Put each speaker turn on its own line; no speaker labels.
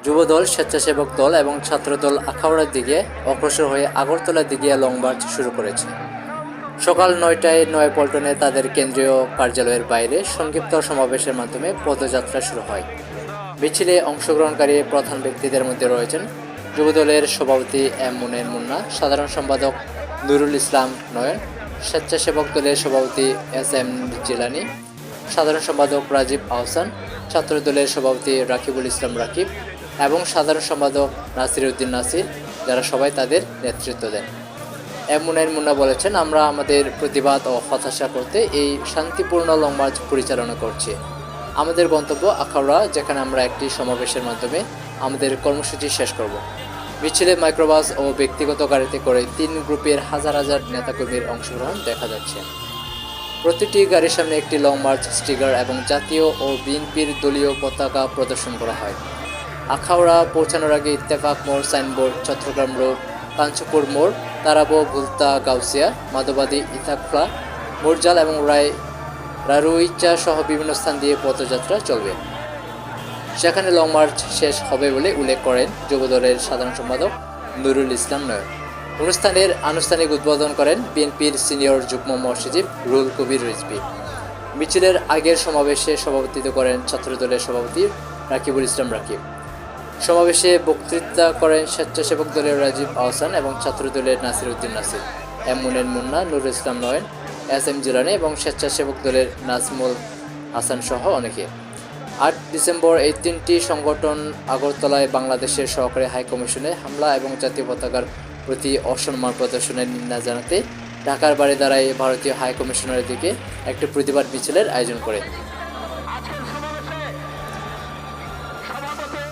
যুবদল, স্বেচ্ছাসেবক দল এবং ছাত্রদল আখাউড়ার দিকে অগ্রসর হয়ে আগরতলার দিকে লং মার্চ শুরু করেছে। সকাল 9টায় নয়াপল্টনে তাদের কেন্দ্রীয় কার্যালয়ের বাইরে সংক্ষিপ্ত সমাবেশের মাধ্যমে পদযাত্রা শুরু হয়। মিছিলে অংশগ্রহণকারী প্রধান ব্যক্তিদের মধ্যে রয়েছেন যুবদলের সভাপতি এম মুনের মুন্না, সাধারণ সম্পাদক নুরুল ইসলাম নয়ন, স্বেচ্ছাসেবক দলের সভাপতি এস এম জিলানি, সাধারণ সম্পাদক রাজীব আহসান, ছাত্রদলের সভাপতি রাকিবুল ইসলাম রাকিব এবং সাধারণ সম্পাদক নাসির উদ্দিন নাসির, যারা সবাই তাদের নেতৃত্ব দেন। এম মুনের মুন্না বলেছেন, আমরা আমাদের প্রতিবাদ ও হতাশা করতে এই শান্তিপূর্ণ লং মার্চ পরিচালনা করছি। আমাদের গন্তব্য আখাউড়া, যেখানে আমরা একটি সমাবেশের মাধ্যমে আমাদের কর্মসূচি শেষ করব। মিছিলে মাইক্রোবাস ও ব্যক্তিগত গাড়িতে করে 3 গ্রুপের হাজার হাজার নেতাকর্মীর অংশগ্রহণ দেখা যাচ্ছে। প্রতিটি গাড়ির সামনে একটি লং মার্চ স্টিকার এবং জাতীয় ও বিএনপির দলীয় পতাকা প্রদর্শন করা হয়। আখাউড়া পৌঁছানোর আগে ইত্তেফাক মোড়, সাইনবোর্ড, চট্টগ্রাম রোড, কাঞ্চপুর মোড়, তারাবো, ভুলতা, গাউসিয়া, মাধবাদী, ইথাকফা, মোরজাল এবং রারুইচা সহ বিভিন্ন স্থান দিয়ে পদযাত্রা চলবে। সেখানে লং মার্চ শেষ হবে বলে উল্লেখ করেন যুবদলের সাধারণ সম্পাদক নুরুল ইসলাম নয়ন। অনুষ্ঠানের আনুষ্ঠানিক উদ্বোধন করেন বিএনপির সিনিয়র যুগ্ম মহাসচিব রুহুল কবির রিজভী। মিছিলের আগের সমাবেশে সভাপতিত্ব করেন ছাত্রদলের সভাপতি রাকিবুল ইসলাম রাকিব। সমাবেশে বক্তৃতা করেন স্বেচ্ছাসেবক দলের রাজীব আহসান এবং ছাত্রদলের নাসির উদ্দিন নাসির, এম মুনের মুন্না, নুরুল ইসলাম নয়ন, এস এম জিলানি এবং স্বেচ্ছাসেবক দলের নাজমুল হাসান সহ অনেকে। 8 ডিসেম্বর এই 3টি সংগঠন আগরতলায় বাংলাদেশের সহকারী হাইকমিশনে হামলা এবং জাতীয় পতাকার প্রতি অসম্মান প্রদর্শনের নিন্দা জানাতে ঢাকার বাড়ি দাঁড়ায় ভারতীয় হাইকমিশনারের দিকে একটি প্রতিবাদ মিছিলের আয়োজন করে।